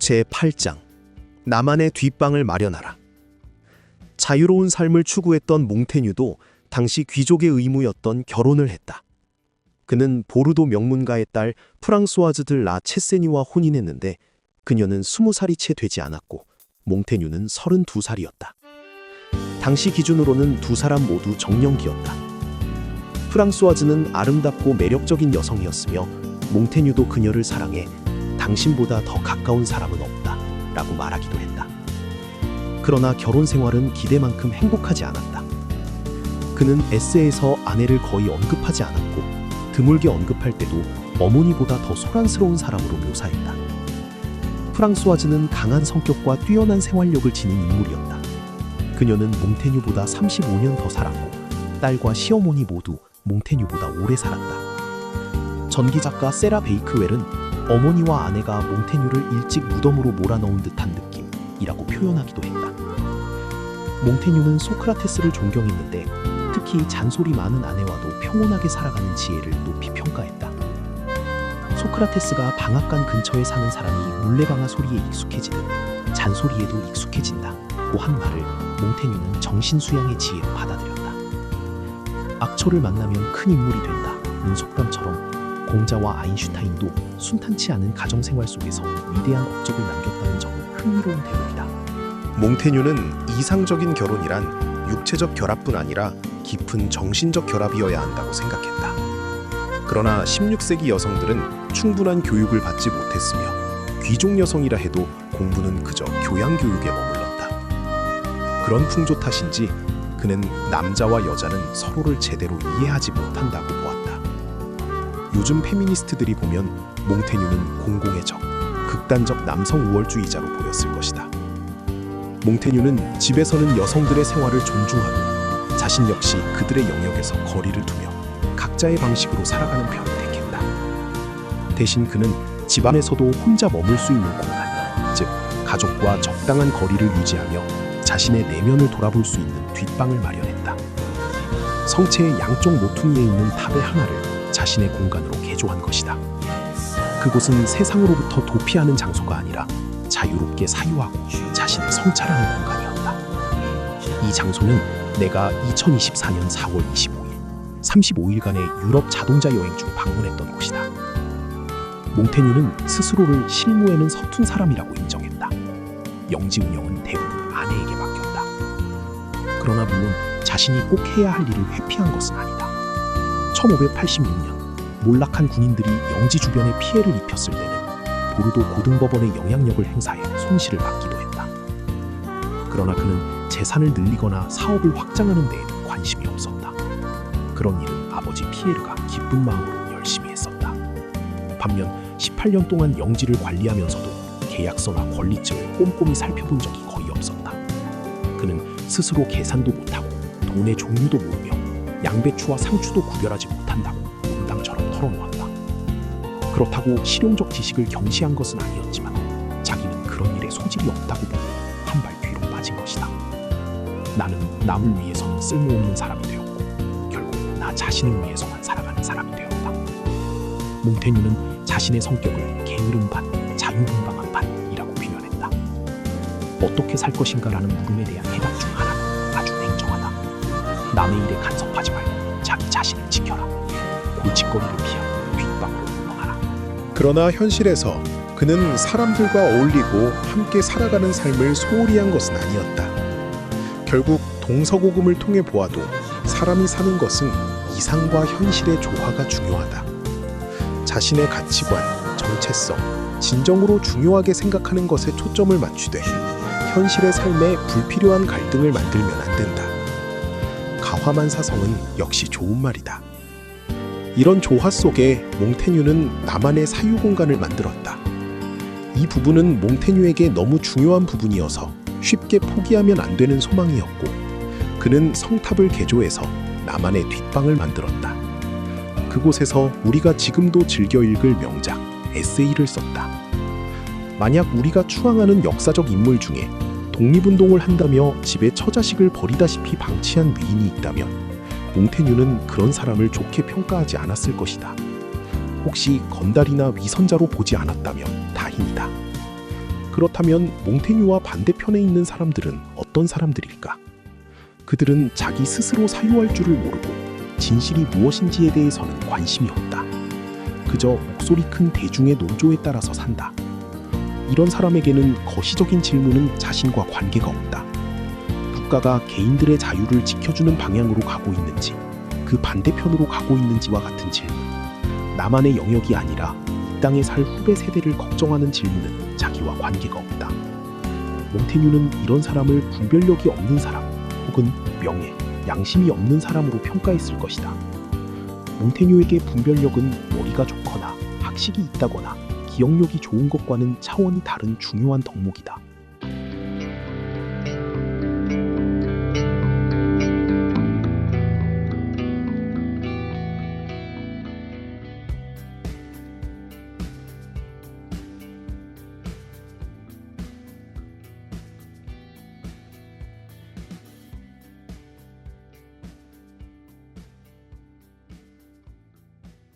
제8장 나만의 뒷방을 마련하라. 자유로운 삶을 추구했던 몽테뉴도 당시 귀족의 의무였던 결혼을 했다. 그는 보르도 명문가의 딸 프랑수아즈 드 라 체세니와 혼인했는데 그녀는 20살이 채 되지 않았고 몽테뉴는 32살이었다. 당시 기준으로는 두 사람 모두 정년기였다. 프랑수아즈는 아름답고 매력적인 여성이었으며 몽테뉴도 그녀를 사랑해 당신보다 더 가까운 사람은 없다 라고 말하기도 했다. 그러나 결혼 생활은 기대만큼 행복하지 않았다. 그는 에세이에서 아내를 거의 언급하지 않았고 드물게 언급할 때도 어머니보다 더 소란스러운 사람으로 묘사했다. 프랑수아즈는 강한 성격과 뛰어난 생활력을 지닌 인물이었다. 그녀는 몽테뉴보다 35년 더 살았고 딸과 시어머니 모두 몽테뉴보다 오래 살았다. 전기작가 세라 베이크웰은 어머니와 아내가 몽테뉴를 일찍 무덤으로 몰아넣은 듯한 느낌이라고 표현하기도 했다. 몽테뉴는 소크라테스를 존경했는데 특히 잔소리 많은 아내와도 평온하게 살아가는 지혜를 높이 평가했다. 소크라테스가 방앗간 근처에 사는 사람이 물레방아 소리에 익숙해지듯 잔소리에도 익숙해진다고 한 말을 몽테뉴는 정신수양의 지혜로 받아들였다. 악처를 만나면 큰 인물이 된다는 속담처럼 공자와 아인슈타인도 순탄치 않은 가정생활 속에서 위대한 업적을 남겼다는 점은 흥미로운 대목이다. 몽테뉴는 이상적인 결혼이란 육체적 결합뿐 아니라 깊은 정신적 결합이어야 한다고 생각했다. 그러나 16세기 여성들은 충분한 교육을 받지 못했으며 귀족 여성이라 해도 공부는 그저 교양교육에 머물렀다. 그런 풍조 탓인지 그는 남자와 여자는 서로를 제대로 이해하지 못한다고 보았다. 요즘 페미니스트들이 보면 몽테뉴는 공공의 적, 극단적 남성 우월주의자로 보였을 것이다. 몽테뉴는 집에서는 여성들의 생활을 존중하고 자신 역시 그들의 영역에서 거리를 두며 각자의 방식으로 살아가는 편을 택했다. 대신 그는 집안에서도 혼자 머물 수 있는 공간, 즉 가족과 적당한 거리를 유지하며 자신의 내면을 돌아볼 수 있는 뒷방을 마련했다. 성체의 양쪽 모퉁이에 있는 탑의 하나를 자신의 공간으로 개조한 것이다. 그곳은 세상으로부터 도피하는 장소가 아니라 자유롭게 사유하고 자신을 성찰하는 공간이었다. 이 장소는 내가 2024년 4월 25일 35일간의 유럽 자동차 여행 중 방문했던 곳이다. 몽테뉴는 스스로를 실무에는 서툰 사람이라고 인정했다. 영지 운영은 대부분 아내에게 맡겼다. 그러나 물론 자신이 꼭 해야 할 일을 회피한 것은 아니다. 1586년 몰락한 군인들이 영지 주변에 피해를 입혔을 때는 보르도 고등법원의 영향력을 행사해 손실을 받기도 했다. 그러나 그는 재산을 늘리거나 사업을 확장하는 데에는 관심이 없었다. 그런 일은 아버지 피에르가 기쁜 마음으로 열심히 했었다. 반면 18년 동안 영지를 관리하면서도 계약서나 권리증을 꼼꼼히 살펴본 적이 거의 없었다. 그는 스스로 계산도 못하고 돈의 종류도 모르며 양배추와 상추도 구별하지 못한다고 농담처럼 털어놓았다. 그렇다고 실용적 지식을 경시한 것은 아니었지만 자기는 그런 일에 소질이 없다고 보고 한 발 뒤로 빠진 것이다. 나는 남을 위해서는 쓸모없는 사람이 되었고 결국 나 자신을 위해서만 살아가는 사람이 되었다. 몽테뉴는 자신의 성격을 게으름 반, 자유분방한 반이라고 표현했다. 어떻게 살 것인가라는 물음에 대한 해답 중 하나는 아주 냉정하다. 남의 일에 간섭하지 말고 자기 자신을 지켜라. 골칫거리를 피하고 뒷방으로 물러나라. 그러나 현실에서 그는 사람들과 어울리고 함께 살아가는 삶을 소홀히 한 것은 아니었다. 결국 동서고금을 통해 보아도 사람이 사는 것은 이상과 현실의 조화가 중요하다. 자신의 가치관, 정체성, 진정으로 중요하게 생각하는 것에 초점을 맞추되 현실의 삶에 불필요한 갈등을 만들면 안 된다. 가화만사성은 역시 좋은 말이다. 이런 조화 속에 몽테뉴는 나만의 사유 공간을 만들었다. 이 부분은 몽테뉴에게 너무 중요한 부분이어서 쉽게 포기하면 안 되는 소망이었고 그는 성탑을 개조해서 나만의 뒷방을 만들었다. 그곳에서 우리가 지금도 즐겨 읽을 명작, 에세이를 썼다. 만약 우리가 추앙하는 역사적 인물 중에 독립운동을 한다며 집에 처자식을 버리다시피 방치한 위인이 있다면 몽테뉴는 그런 사람을 좋게 평가하지 않았을 것이다. 혹시 건달이나 위선자로 보지 않았다면 다행이다. 그렇다면 몽테뉴와 반대편에 있는 사람들은 어떤 사람들일까? 그들은 자기 스스로 사유할 줄을 모르고 진실이 무엇인지에 대해서는 관심이 없다. 그저 목소리 큰 대중의 논조에 따라서 산다. 이런 사람에게는 거시적인 질문은 자신과 관계가 없다. 국가가 개인들의 자유를 지켜주는 방향으로 가고 있는지, 그 반대편으로 가고 있는지와 같은 질문. 나만의 영역이 아니라 이 땅에 살 후배 세대를 걱정하는 질문은 자기와 관계가 없다. 몽테뉴는 이런 사람을 분별력이 없는 사람, 혹은 명예, 양심이 없는 사람으로 평가했을 것이다. 몽테뉴에게 분별력은 머리가 좋거나 학식이 있다거나 기억력이 좋은 것과는 차원이 다른 중요한 덕목이다.